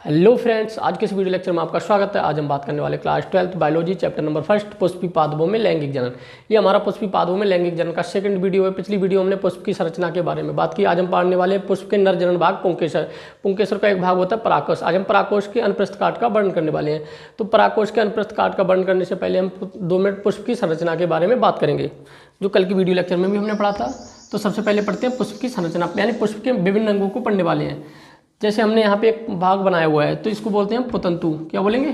Hello friends, आज के इस वीडियो लेक्चर में आपका स्वागत है। आज हम बात करने वाले class 12 biology chapter number 1 Pushpi पादपों में लैंगिक जनन। ये हमारा पुष्पी पादपों में लैंगिक जनन का सेकंड वीडियो है। पिछली वीडियो हमने पुष्प की संरचना के बारे में बात की। आज हम पढ़ने वाले हैं पुष्प के नर जनन भाग पुंकेसर। पुंकेसर का एक भाग होता है परागकोश। आज हम परागकोश के अनप्रस्थ काट का वर्णन करने वाले हैं। तो परागकोश के अनप्रस्थ काट का वर्णन करने से पहले हम 2 मिनट पुष्प की संरचना के बारे में बात करेंगे, जो कल की वीडियो लेक्चर में भी हमने पढ़ा था। तो सबसे पहले पढ़ते हैं पुष्प की संरचना, यानी पुष्प के विभिन्न अंगों को पढ़ने वाले हैं। जैसे हमने यहाँ पे एक भाग बनाया हुआ है, तो इसको बोलते हैं पुतंतु। क्या बोलेंगे?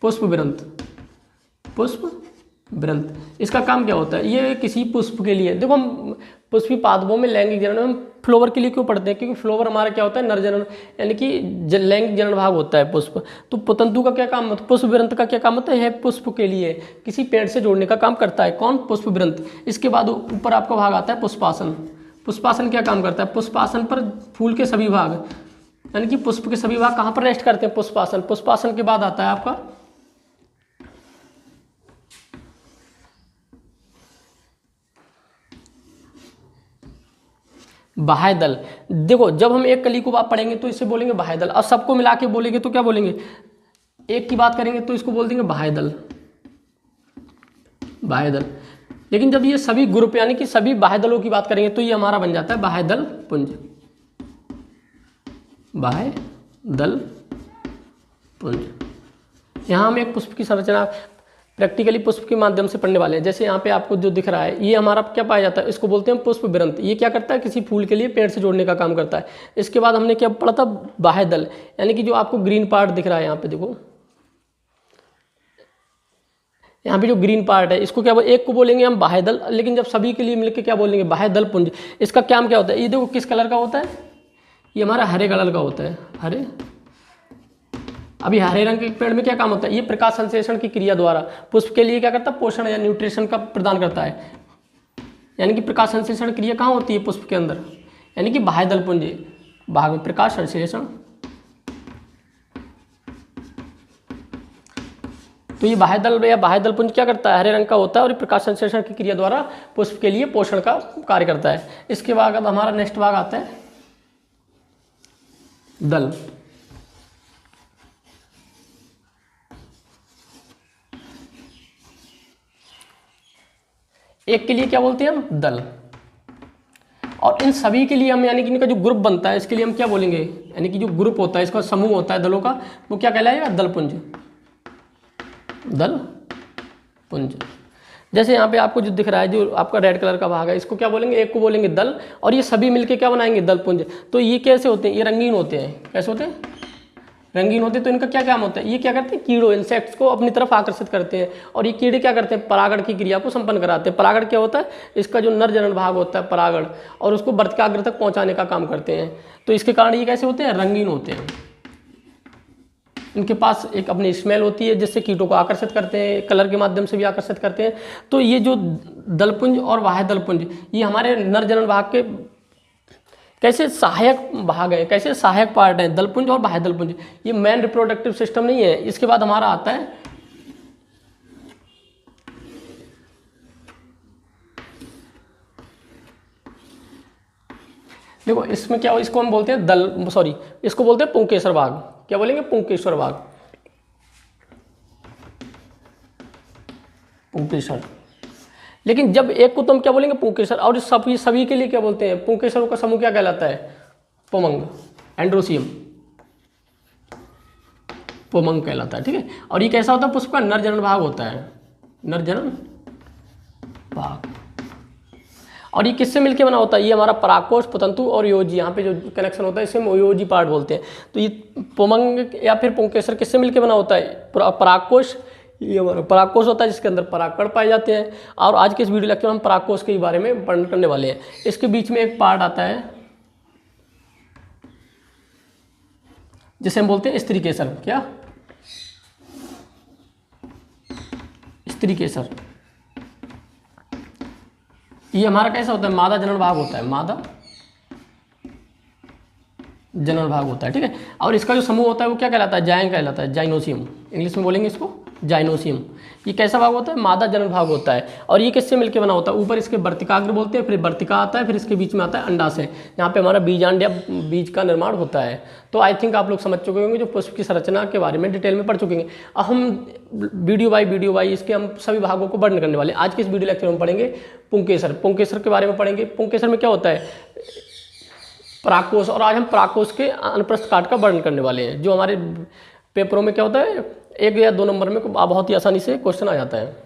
पुष्प वृंत। पुष्प वृंत, इसका काम क्या होता है? ये किसी पुष्प के लिए, देखो हम पुष्पी पादपों में लैंगिक जनन हम फ्लोवर के लिए क्यों पढ़ते हैं? क्योंकि फ्लोवर हमारा क्या होता है? नर जनन, यानी कि लैंगिक जनन भाग होता है पुष्प। तो पुतंतु का क्या काम होता है? पुष्प वृंत का क्या काम होता है? यह पुष्प के लिए किसी पेड़ से जोड़ने का काम करता है। कौन? पुष्प वृंत। इसके बाद ऊपर आपका भाग आता है पुष्पासन। पुष्पासन क्या काम करता है? पुष्पासन पर फूल के सभी भाग, यानी कि पुष्प के सभी भाग कहाँ पर रेस्ट करते हैं? पुष्पासन। पुष्पासन के बाद आता है आपका बाह्य दल। देखो जब हम एक कली को आप पढ़ेंगे तो इसे बोलेंगे बाह्य दल, और सबको मिला के बोलेंगे तो क्या बोलेंगे? एक की बात करेंगे तो इसको बोल देंगे बाह्य दल। बाह्य दल। लेकिन जब ये सभी ग्रुप यानी कि सभी बाह्य दलों की बात करेंगे तो ये हमारा बन जाता है बाह्य दल पुंज। बाह्य दल पुंज। यहाँ हम एक पुष्प की संरचना प्रैक्टिकली पुष्प के माध्यम से पढ़ने वाले हैं। जैसे यहाँ पे आपको जो दिख रहा है, ये हमारा क्या पाया जाता है? इसको बोलते हैं पुष्प वृंत। ये क्या करता है? किसी फूल के लिए पेड़ से जोड़ने का काम करता है। इसके बाद हमने क्या पढ़ा था? बाह्य दल, यानी कि जो आपको ग्रीन पार्ट दिख रहा है यहाँ पे, देखो यहाँ पे जो ग्रीन पार्ट है, इसको क्या एक को बोलेंगे हम बाह्य दल, लेकिन जब सभी के लिए मिलकर क्या बोलेंगे? बाह्य दल पुंज। इसका काम क्या होता है? ये देखो किस कलर का होता है? ये हमारा हरे कलर का होता है। हरे। अभी हरे रंग के पेड़ में क्या काम होता है? ये प्रकाश संश्लेषण की क्रिया द्वारा पुष्प के लिए क्या करता है? पोषण या न्यूट्रिशन का प्रदान करता है। यानी कि प्रकाश संश्लेषण क्रिया कहाँ होती है? पुष्प के अंदर, यानी कि बाह्य दल पुंज भाग में प्रकाश संश्लेषण। तो ये बाह्य दल या बाह्य दल पुंज क्या करता है? हरे रंग का होता है और ये प्रकाश संश्लेषण की क्रिया द्वारा पुष्प के लिए पोषण का कार्य करता है। इसके बाद अब हमारा नेक्स्ट भाग आता है दल। एक के लिए क्या बोलते हैं हम? दल। और इन सभी के लिए हम, यानी कि इनका जो ग्रुप बनता है, इसके लिए हम क्या बोलेंगे? यानी कि जो ग्रुप होता है, इसका समूह होता है दलों का, वो क्या कहलाएगा? दलपुंज। दल पुंज। जैसे यहाँ पे आपको जो दिख रहा है, जो आपका रेड कलर का भाग है, इसको क्या बोलेंगे? एक को बोलेंगे दल, और ये सभी मिलके क्या बनाएंगे? दलपुंज। तो ये कैसे होते हैं? ये रंगीन होते हैं। कैसे होते हैं? रंगीन होते हैं। तो इनका क्या काम होता है? ये क्या करते हैं? कीड़ों, इंसेक्ट्स को अपनी तरफ आकर्षित करते हैं, और ये कीड़े क्या करते हैं? परागण की क्रिया को संपन्न कराते हैं। परागण क्या होता है? इसका जो नर जनन भाग होता है परागण, और उसको वर्तिकाग्र तक पहुंचाने का काम करते हैं। तो इसके कारण ये कैसे होते हैं? रंगीन होते हैं। इनके पास एक अपनी स्मेल होती है, जिससे कीटों को आकर्षित करते हैं, कलर के माध्यम से भी आकर्षित करते हैं। तो ये जो दलपुंज और बाह्य दलपुंज, ये हमारे नर जनन भाग के कैसे सहायक भाग है, कैसे सहायक पार्ट है, दलपुंज और बाह्य दलपुंज। ये मेन रिप्रोडक्टिव सिस्टम नहीं है। इसके बाद हमारा आता है देखो इसमें क्या हो, इसको हम बोलते हैं दल, सॉरी, इसको बोलते हैं पुंकेसर भाग। क्या बोलेंगे? पुंकेसर भाग। पुंकेसर। लेकिन जब एक को तो हम क्या बोलेंगे? पुंकेसर। और सभी के लिए क्या बोलते हैं? पुंकेसरों का समूह क्या कहलाता है? पुमंग, एंड्रोसियम, पुमंग कहलाता है। ठीक है। और ये कैसा होता है? पुष्प का नर जनन भाग होता है। नर जनन भाग। और ये किससे मिलके बना होता है? ये हमारा परागकोश, पुतंतु और योजी, यहाँ पे जो कनेक्शन होता है इसे हम योजी पार्ट बोलते हैं। तो ये पुमंग या फिर पुंकेसर किससे मिलके बना होता है? परागकोश। ये हमारा परागकोश होता है, जिसके अंदर परागकण पाए जाते हैं। और आज के इस वीडियो लेक्चर में हम परागकोश के बारे में वर्णन करने वाले हैं। इसके बीच में एक पार्ट आता है जिसे हम बोलते हैं स्त्रीकेसर। क्या? स्त्रीकेसर। ये हमारा कैसा होता है? मादा जनन भाग होता है। मादा जनन भाग होता है। ठीक है। और इसका जो समूह होता है वो क्या कहलाता है? जायन कहलाता है। जाइनोसियम, इंग्लिश में बोलेंगे इसको जाइनोसियम। ये कैसा भाग होता है? मादा जनन भाग होता है। और ये किससे मिलकर बना होता है? ऊपर इसके वर्तिकाग्र बोलते हैं, फिर वर्तिका आता है, फिर इसके बीच में आता है अंडाशय, यहाँ पे हमारा बीजांड या बीज का निर्माण होता है। तो आई थिंक आप लोग समझ चुके होंगे, जो पुष्प की संरचना के बारे में डिटेल में पढ़ चुके हैं। अब हम वीडियो बाई इसके हम सभी भागों को वर्णन करने वाले हैं। आज के इस वीडियो लेक्चर में पढ़ेंगे पुंकेसर। पुंकेसर के बारे में पढ़ेंगे। पुंकेसर में क्या होता है? परागकोश। और आज हम परागकोश के अनुप्रस्थ काट का वर्णन करने वाले हैं, जो हमारे पेपरों में क्या होता है 1 या 2 नंबर में बहुत ही आसानी से क्वेश्चन आ जाता है।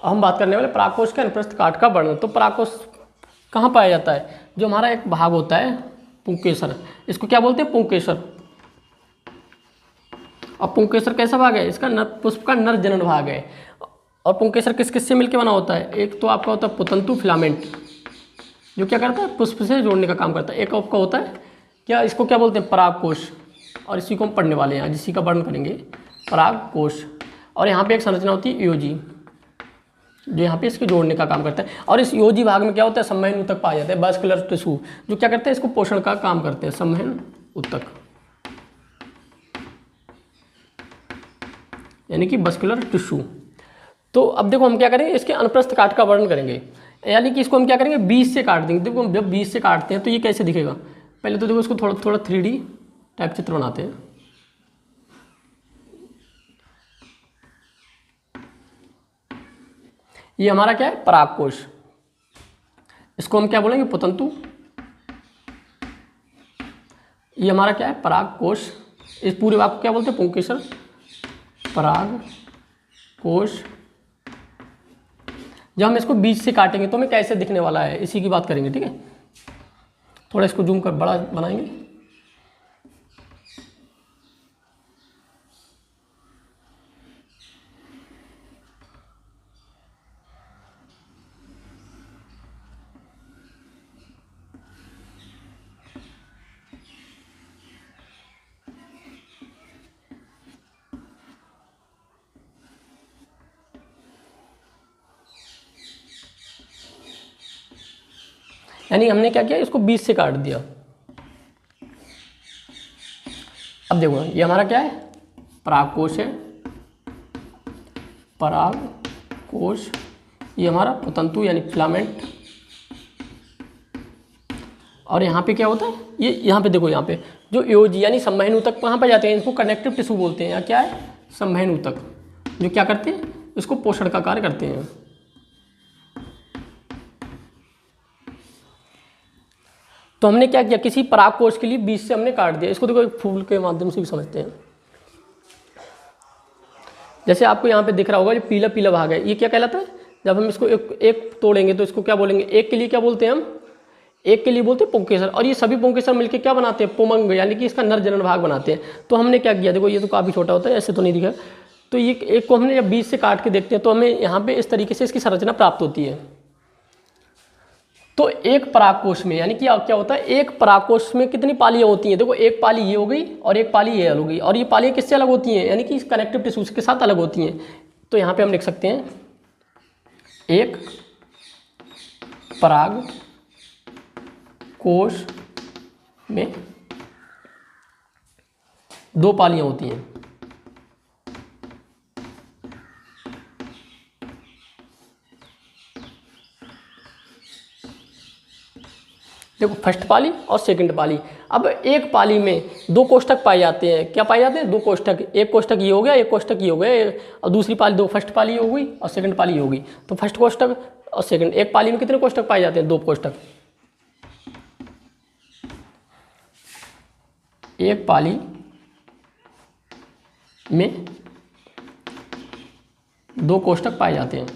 हम बात करने वाले परागकोश के अनुप्रस्थ काट का वर्णन। तो परागकोश कहाँ पाया जाता है? जो हमारा एक भाग होता है पुंकेसर, इसको क्या बोलते हैं? पुंकेसर। और पुंकेसर कैसा भाग है? इसका पुष्प का नर जनन भाग है। और पुंकेसर किस किस से मिलकर बना होता है? एक तो आपका होता है पुतंतु फिलामेंट, जो क्या करता है? पुष्प से जोड़ने का काम करता है। एक आपका होता है क्या, इसको क्या बोलते हैं? परागकोश। और इसी को हम पढ़ने वाले हैं, जिसी का वर्णन करेंगे, परागकोश। और यहाँ पे एक संरचना होती है योजी, जो यहाँ पे इसके जोड़ने का काम करता है। और इस योजी भाग में क्या होता है? संवहन ऊतक पाया जाता है, वास्कुलर टिश्यू, जो क्या करते हैं? इसको पोषण का काम करते हैं, संवहन ऊतक, यानी कि वास्कुलर टिश्यू। तो अब देखो हम क्या करेंगे, इसके अनुप्रस्थ काट का वर्णन करेंगे, यानी कि इसको हम क्या करेंगे? बीच से काट देंगे। देखो जब बीच से काटते हैं तो ये कैसे दिखेगा? पहले तो देखो इसको थोड़ा थोड़ा 3D टाइप चित्र बनाते हैं। ये हमारा क्या है? परागकोश। इसको हम क्या बोलेंगे? पुतंतु। ये हमारा क्या है? परागकोश। इस पूरे भाग को क्या बोलते हैं? पुंकेसर, परागकोश। जब हम इसको बीच से काटेंगे तो हमें कैसे दिखने वाला है, इसी की बात करेंगे, ठीक है। थोड़ा इसको जूम कर बड़ा बनाएंगे। यानी हमने क्या किया? इसको बीच से काट दिया। अब देखो ये हमारा क्या है? परागकोश है, परागकोश। ये हमारा पुतंतु यानी फिलामेंट। और यहाँ पे क्या होता है? ये यहाँ पे देखो, यहाँ पे जो योजी यानी संवहन ऊतक कहाँ पर जाते हैं? इसको कनेक्टिव टिश्यू बोलते हैं। या क्या है? संवहन ऊतक, जो क्या करते हैं? इसको पोषण का कार्य करते हैं। तो हमने क्या किया? किसी परागकोश के लिए बीच से हमने काट दिया। इसको देखो एक फूल के माध्यम से भी समझते हैं। जैसे आपको यहाँ पे दिख रहा होगा, जो पीला पीला भाग है, ये क्या कहलाता है? जब हम इसको एक तोड़ेंगे तो इसको क्या बोलेंगे? एक के लिए क्या बोलते हैं हम? एक के लिए बोलते हैं पुंकेसर। और ये सभी पुंकेसर मिलकर क्या बनाते हैं? पुमंग, यानी कि इसका नर जनन भाग बनाते हैं। तो हमने क्या किया? देखो ये तो काफ़ी छोटा होता है, ऐसे तो नहीं दिखा। तो ये एक को हमने जब बीच से काट के देखते हैं तो हमें यहाँ पे इस तरीके से इसकी संरचना प्राप्त होती है। तो एक परागकोश में, यानी कि क्या होता है? एक परागकोश में कितनी पालियां होती हैं? देखो एक पाली ये हो गई और एक पाली ये अलग हो गई। और ये पालियां किससे अलग होती हैं? यानी कि कनेक्टिव टिश्यूज के साथ अलग होती हैं। तो यहाँ पे हम लिख सकते हैं एक परागकोश में 2 पालियां होती हैं। देखो फर्स्ट पाली और सेकंड पाली। अब एक पाली में 2 कोष्ठक पाए जाते हैं। क्या पाए जाते हैं? 2 कोष्ठक। एक कोष्ठक ये हो गया, एक कोष्ठक ये हो गया, और दूसरी पाली फर्स्ट पाली हो गई और सेकंड पाली हो गई। तो फर्स्ट कोष्ठक और सेकंड, एक पाली में कितने कोष्ठक पाए जाते हैं? 2 कोष्ठक। एक पाली में 2 कोष्ठक पाए जाते हैं।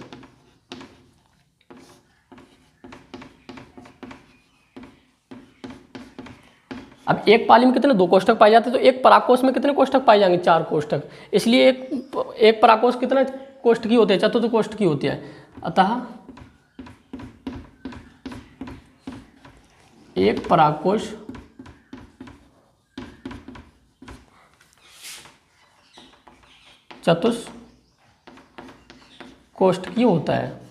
अब एक पाली में कितने? 2 कोष्ठक पाए जाते हैं। तो एक परागकोश में कितने कोष्ठक पाए जाएंगे? 4 कोष्ठक। इसलिए एक परागकोश कितने कोष्ठ की होते हैं? चतुर्थ कोष्ठ की होती है। अतः एक परागकोश चतुष्कोष्ठ की होता है।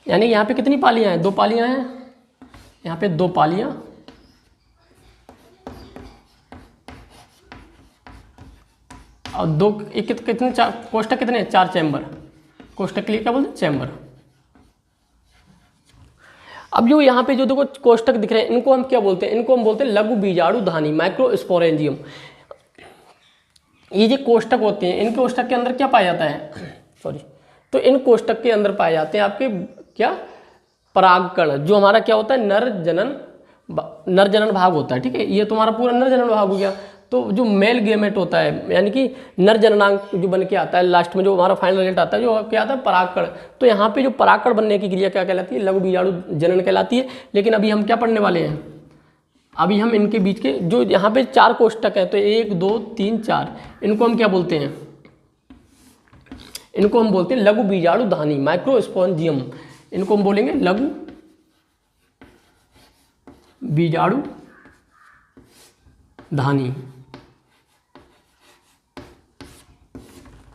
यानी यहाँ पे कितनी पालियाँ हैं? 2 पालियाँ हैं। यहाँ पे 2 पालियाँ और दो कितने कोष्ठक कितने हैं? 4 चैम्बर। कोष्ठक के लिए क्या बोलते हैं? चैम्बर। अब जो यहाँ पे जो देखो कोष्ठक दिख रहे हैं इनको हम क्या बोलते हैं? इनको हम बोलते हैं लघु बीजाणुधानी, माइक्रोस्पोरेंजियम। ये जो कोष्ठक होते हैं, इन कोष्ठक के अंदर क्या पाया जाता है? सॉरी, तो इन कोष्ठक के अंदर पाए जाते हैं आपके क्या? परागकण, जो हमारा क्या होता है? नर जनन भाग होता है। ठीक है, ये तुम्हारा पूरा नर जनन भाग हो गया। तो जो मेल गेमेट होता है, यानी कि नर जननांग जो बन के आता है लास्ट में, जो हमारा फाइनल रिजल्ट आता है, जो क्या आता है? परागकण। तो यहाँ पे जो परागकण बनने की क्रिया क्या कहलाती है? लघु बीजाणु जनन कहलाती है। लेकिन अभी हम क्या पढ़ने वाले हैं? अभी हम इनके बीच के जो यहाँ पे 4 कोष्ठक है, तो 1 2 3 4, इनको हम क्या बोलते हैं? इनको हम बोलते हैं लघु बीजाणुधानी, माइक्रोस्पोरेंजियम। इनको हम बोलेंगे लघु बीजाणुधानी।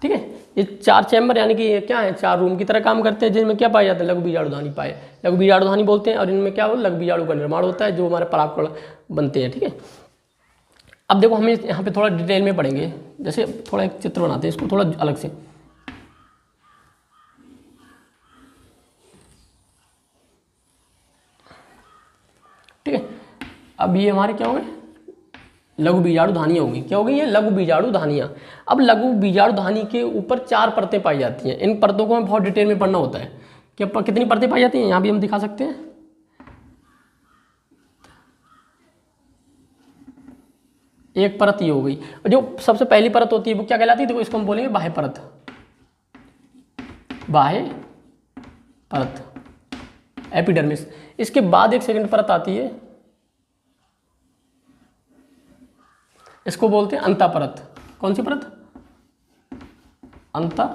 ठीक है, ये 4 चैम्बर यानी कि ये क्या है? 4 रूम की तरह काम करते हैं, जिनमें क्या पाया जाता है? लघु बीजाणुधानी पाए, लघु बीजाणुधानी बोलते हैं। और इनमें क्या हो? लघु बीजाणु का निर्माण होता है, जो हमारे परागकण बनते हैं। ठीक है, अब देखो हम यहाँ पे थोड़ा डिटेल में पढ़ेंगे। जैसे थोड़ा एक चित्र बनाते हैं, इसको थोड़ा अलग से। ठीक है, अब ये हमारे क्या हो गए? लघु बीजाणुधानियाँ होंगी। क्या हो गई? ये लघु बीजाणुधानियाँ। अब लघु बीजाणुधानी के ऊपर 4 परतें पाई जाती हैं। इन परतों को हमें बहुत डिटेल में पढ़ना होता है कि कितनी परतें पाई जाती हैं। यहाँ भी हम दिखा सकते हैं। एक परत ये हो गई। जो सबसे पहली परत होती है वो क्या कहलाती है? देखो, इसको हम बोलेंगे बाह्य परत। बाह्य परत, एपिडर्मिस। इसके बाद एक सेकंड परत आती है, इसको बोलते हैं अंतः परत। कौन सी परत? अंतः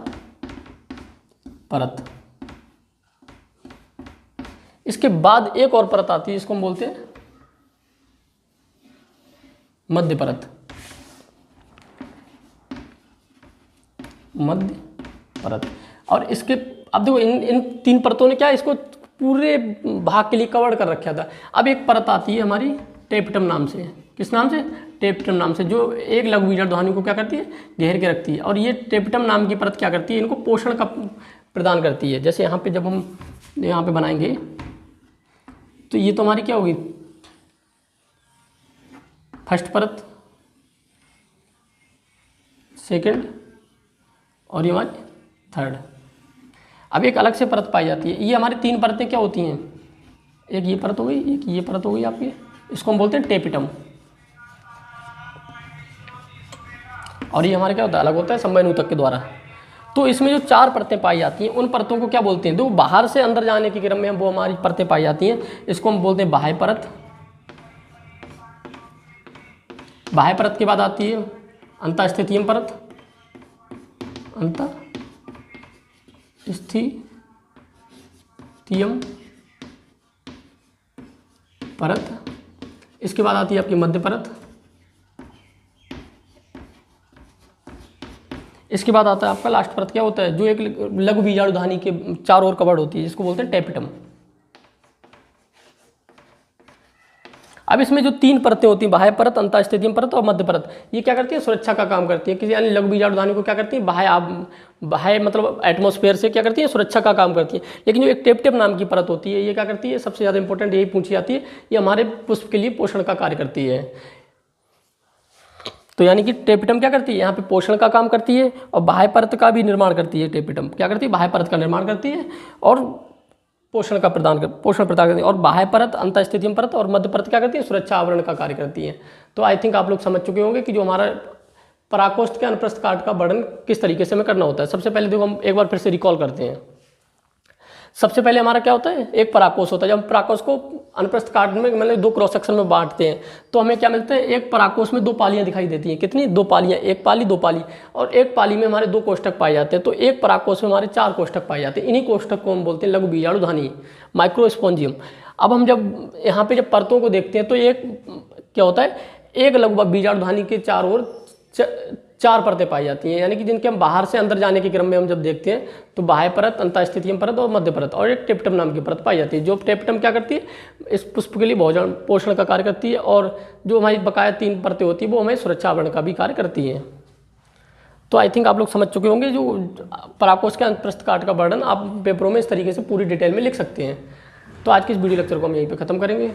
परत। इसके बाद एक और परत आती है, इसको हम बोलते हैं मध्य परत। मध्य परत। और इसके अब देखो इन 3 परतों ने क्या इसको पूरे भाग के लिए कवर कर रखा था। अब एक परत आती है हमारी टेपिटम नाम से। किस नाम से? टेपिटम नाम से, जो एक लघु बीजाणुधानी को क्या करती है? घेर के रखती है। और ये टेपिटम नाम की परत क्या करती है? इनको पोषण का प्रदान करती है। जैसे यहाँ पे जब हम यहाँ पे बनाएंगे तो ये तो हमारी क्या होगी? फर्स्ट परत, सेकंड, और ये हमारी थर्ड। अब एक अलग से परत पाई जाती है। ये हमारी 3 परतें क्या होती हैं? एक ये परत हो गई, एक ये परत हो गई आपकी, इसको हम बोलते हैं टेपिटम। और ये हमारे क्या होता है? अलग होता है समवयन ऊतक के द्वारा। तो इसमें जो 4 परतें पाई जाती हैं, उन परतों को क्या बोलते हैं? तो बाहर से अंदर जाने के क्रम में वो हमारी परतें पाई जाती हैं, इसको हम बोलते हैं बाह्य परत। बाह्य परत के बाद आती है अंतःस्थितियम परत। अंतःस्थितियम परत। इसके बाद आती है आपकी मध्य परत। इसके बाद आता है आपका लास्ट परत। क्या होता है? जो एक लघु बीजाणुधानी के चारों ओर कवर्ड होती है, इसको बोलते हैं टेपिटम। अब इसमें जो 3 परतें होती हैं, बाह्य परत, अंतःस्थितियम परत और मध्य परत, ये क्या करती है? सुरक्षा का काम करती है। किसी यानी लघु बीजाणुधानी को क्या करती है? बाह्य मतलब एटमॉस्फेयर से क्या करती है? सुरक्षा का काम करती है। लेकिन जो एक टेपिटम नाम की परत होती है, ये क्या करती है? सबसे ज़्यादा इंपॉर्टेंट यही पूछी जाती है, ये हमारे पुष्प के लिए पोषण का कार्य करती है। तो यानी कि टेपिटम क्या करती है? यहाँ पे पोषण का काम करती है और बाह्य परत का भी निर्माण करती है। टेपिटम क्या करती है? बाह्य परत का निर्माण करती है और पोषण प्रदान करती है। और बाह्य परत, अंतःस्थितियम परत और मध्य परत क्या करती है? सुरक्षा आवरण का कार्य करती है। तो आई थिंक आप लोग समझ चुके होंगे कि जो हमारा पराकोष्ठ के अनुप्रस्थ काट का वर्णन किस तरीके से हमें करना होता है। सबसे पहले देखो हम एक बार फिर से रिकॉल करते हैं। सबसे पहले हमारा क्या होता है? एक पराकोष होता है। जब हम पराकोष को अनुप्रस्थ काट में मतलब 2 क्रॉस सेक्शन में बांटते हैं तो हमें क्या मिलता है? एक पराकोष में 2 पालियां दिखाई देती हैं। कितनी? 2 पालियां, एक पाली 2 पाली। और एक पाली में हमारे 2 कोष्ठक पाए जाते हैं। तो एक पराकोष में हमारे 4 कोष्ठक पाए जाते हैं। इन्हीं कोष्ठक को हम बोलते हैं लघु बीजाणुधानी, माइक्रोस्पोरेंजियम। अब हम जब यहाँ पे जब परतों को देखते हैं तो एक क्या होता है? एक लघु बीजाणुधानी के चारों ओर 4 परतें पाई जाती हैं, यानी कि जिनके हम बाहर से अंदर जाने के क्रम में हम जब देखते हैं तो बाह्य परत, अंतःस्थितियम परत और मध्य परत, और एक टेपिटम नाम की परत पाई जाती है। जो टेपिटम क्या करती है? इस पुष्प के लिए भोजन पोषण का कार्य करती है और जो हमारी बकाया 3 परतें होती है वो हमें सुरक्षा आवरण का भी कार्य करती हैं। तो आई थिंक आप लोग समझ चुके होंगे जो पराकोष के अंतप्रस्थ काट का वर्णन आप पेपरों में इस तरीके से पूरी डिटेल में लिख सकते हैं। तो आज के इस वीडियो लेक्चर को हम यहीं पे ख़त्म करेंगे।